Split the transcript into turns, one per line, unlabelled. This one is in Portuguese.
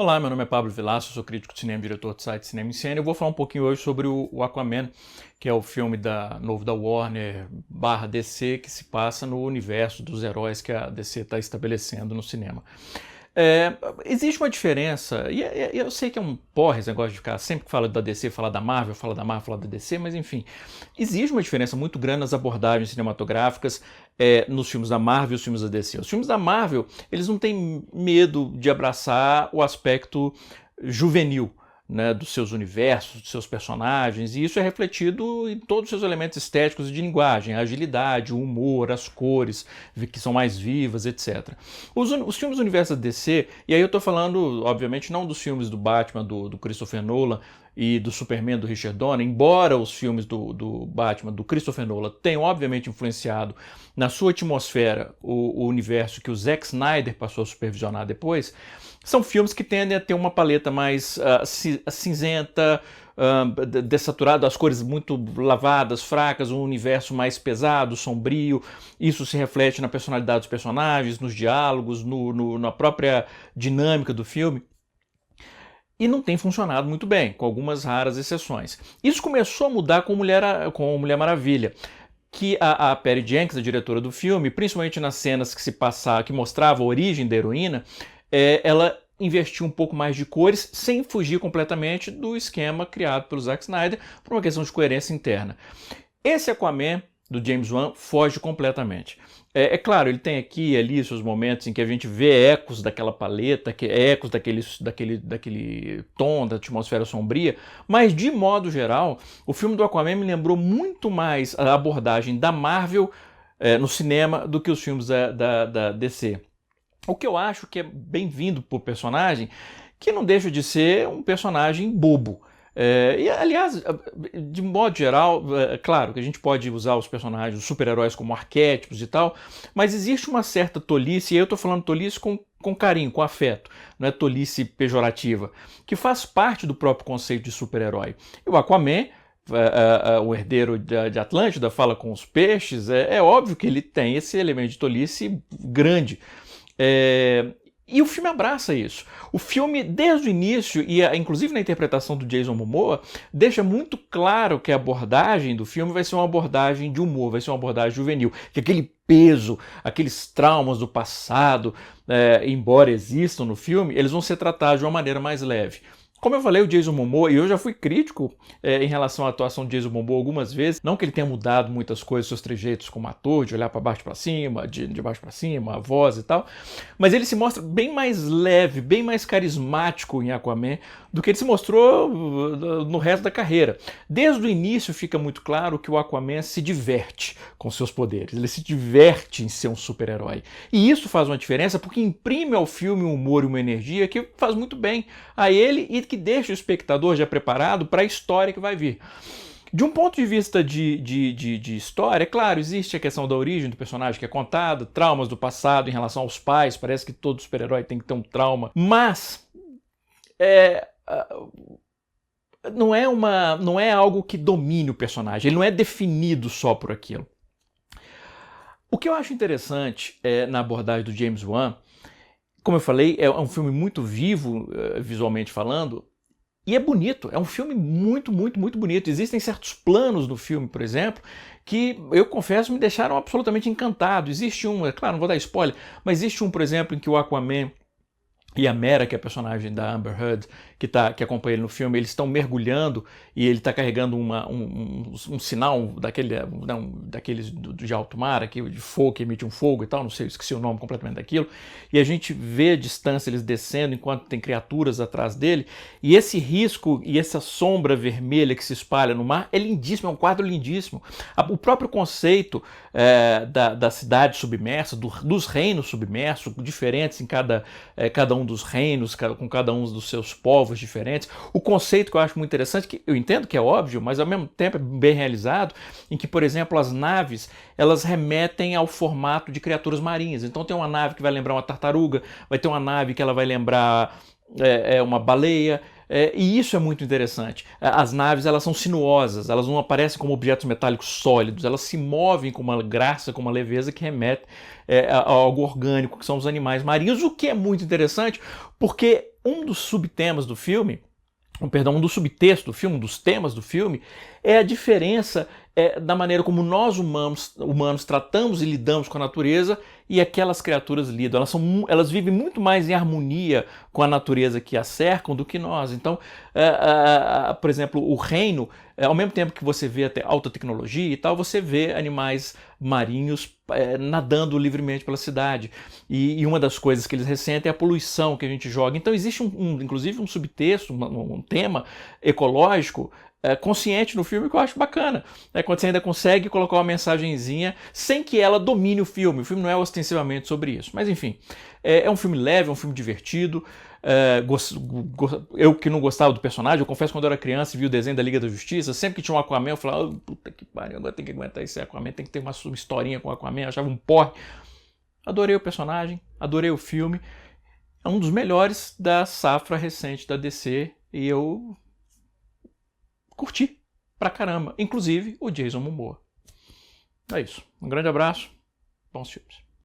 Olá, meu nome é Pablo Vilaça, sou crítico de cinema e diretor do site Cinema em Cena. Eu vou falar um pouquinho hoje sobre o Aquaman, que é o filme novo da Warner / DC, que se passa no universo dos heróis que a DC está estabelecendo no cinema. Existe uma diferença, e eu sei que é um porra esse negócio de ficar sempre que fala da DC, falar da Marvel, fala da Marvel, fala da DC, mas enfim, existe uma diferença muito grande nas abordagens cinematográficas nos filmes da Marvel e os filmes da DC. Os filmes da Marvel, eles não têm medo de abraçar o aspecto juvenil, né, dos seus universos, dos seus personagens, e isso é refletido em todos os seus elementos estéticos e de linguagem, a agilidade, o humor, as cores, que são mais vivas, etc. Os filmes do universo da DC, e aí eu estou falando, obviamente, não dos filmes do Batman, do Christopher Nolan, e do Superman do Richard Donner, embora os filmes do Batman, do Christopher Nolan, tenham obviamente influenciado na sua atmosfera o universo que o Zack Snyder passou a supervisionar depois, são filmes que tendem a ter uma paleta mais cinzenta, dessaturada, as cores muito lavadas, fracas, um universo mais pesado, sombrio. Isso se reflete na personalidade dos personagens, nos diálogos, na própria dinâmica do filme. E não tem funcionado muito bem, com algumas raras exceções. Isso começou a mudar com Mulher Maravilha, que a Patty Jenkins, a diretora do filme, principalmente nas cenas que mostrava a origem da heroína, ela investiu um pouco mais de cores, sem fugir completamente do esquema criado pelo Zack Snyder, por uma questão de coerência interna. Esse Aquaman, do James Wan, foge completamente. É claro, ele tem aqui e ali seus momentos em que a gente vê ecos daquela paleta, ecos daquele tom da atmosfera sombria, mas de modo geral, o filme do Aquaman me lembrou muito mais a abordagem da Marvel no cinema do que os filmes da DC. O que eu acho que é bem-vindo por personagem, que não deixa de ser um personagem bobo. E aliás, de modo geral, claro que a gente pode usar os personagens, os super-heróis como arquétipos e tal, mas existe uma certa tolice, e eu estou falando tolice com carinho, com afeto, não é tolice pejorativa, que faz parte do próprio conceito de super-herói. E o Aquaman, o herdeiro de Atlântida, fala com os peixes, é óbvio que ele tem esse elemento de tolice grande. E o filme abraça isso. O filme, desde o início, e inclusive na interpretação do Jason Momoa, deixa muito claro que a abordagem do filme vai ser uma abordagem de humor, vai ser uma abordagem juvenil. Que aquele peso, aqueles traumas do passado, embora existam no filme, eles vão ser tratados de uma maneira mais leve. Como eu falei, o Jason Momoa, e eu já fui crítico em relação à atuação de Jason Momoa algumas vezes, não que ele tenha mudado muitas coisas, seus trejeitos como ator, de olhar para baixo para cima, de baixo para cima, a voz e tal, mas ele se mostra bem mais leve, bem mais carismático em Aquaman do que ele se mostrou no resto da carreira. Desde o início fica muito claro que o Aquaman se diverte com seus poderes, ele se diverte em ser um super-herói. E isso faz uma diferença porque imprime ao filme um humor e uma energia que faz muito bem a ele e que deixa o espectador já preparado para a história que vai vir. De um ponto de vista de história, é claro, existe a questão da origem do personagem que é contada, traumas do passado em relação aos pais, parece que todo super-herói tem que ter um trauma, mas não é algo que domine o personagem, ele não é definido só por aquilo. O que eu acho interessante na abordagem do James Wan, como eu falei, é um filme muito vivo, visualmente falando, e é bonito, é um filme muito, muito, muito bonito. Existem certos planos no filme, por exemplo, que eu confesso me deixaram absolutamente encantado. Existe um, é claro, não vou dar spoiler, mas existe um, por exemplo, em que o Aquaman e a Mera, que é a personagem da Amber Heard, que acompanha ele no filme, eles estão mergulhando e ele está carregando um sinal daqueles de alto mar, de fogo, que emite um fogo e tal, não sei, eu esqueci o nome completamente daquilo, e a gente vê a distância eles descendo enquanto tem criaturas atrás dele, e esse risco e essa sombra vermelha que se espalha no mar é lindíssimo, é um quadro lindíssimo. O próprio conceito da cidade submersa, dos reinos submersos, diferentes em cada um dos reinos, com cada um dos seus povos diferentes. O conceito que eu acho muito interessante, que eu entendo que é óbvio, mas ao mesmo tempo é bem realizado, em que, por exemplo, as naves, elas remetem ao formato de criaturas marinhas. Então tem uma nave que vai lembrar uma tartaruga, vai ter uma nave que ela vai lembrar uma baleia, e isso é muito interessante. As naves, elas são sinuosas, elas não aparecem como objetos metálicos sólidos, elas se movem com uma graça, com uma leveza que remete a algo orgânico, que são os animais marinhos, o que é muito interessante, porque um dos subtemas do filme, perdão, um dos subtextos do filme, um dos temas do filme, é a diferença da maneira como nós humanos tratamos e lidamos com a natureza e aquelas criaturas lidam. Elas vivem muito mais em harmonia com a natureza que a cercam do que nós. Então, por exemplo, o reino, ao mesmo tempo que você vê até alta tecnologia e tal, você vê animais marinhos nadando livremente pela cidade. E uma das coisas que eles ressentem é a poluição que a gente joga. Então existe inclusive um subtexto, um tema ecológico consciente no filme que eu acho bacana. Quando você ainda consegue colocar uma mensagenzinha sem que ela domine o filme. O filme não é ostensivamente sobre isso. Mas enfim, é um filme leve, é um filme divertido. Eu que não gostava do personagem, eu confesso que quando eu era criança e vi o desenho da Liga da Justiça, sempre que tinha um Aquaman eu falava, oh, puta que pariu, agora tem que aguentar esse Aquaman, tem que ter uma historinha com o Aquaman, eu achava um porre. Adorei o personagem, adorei o filme, é um dos melhores da safra recente da DC e eu curti pra caramba, inclusive o Jason Momoa. É isso, um grande abraço, bons filmes.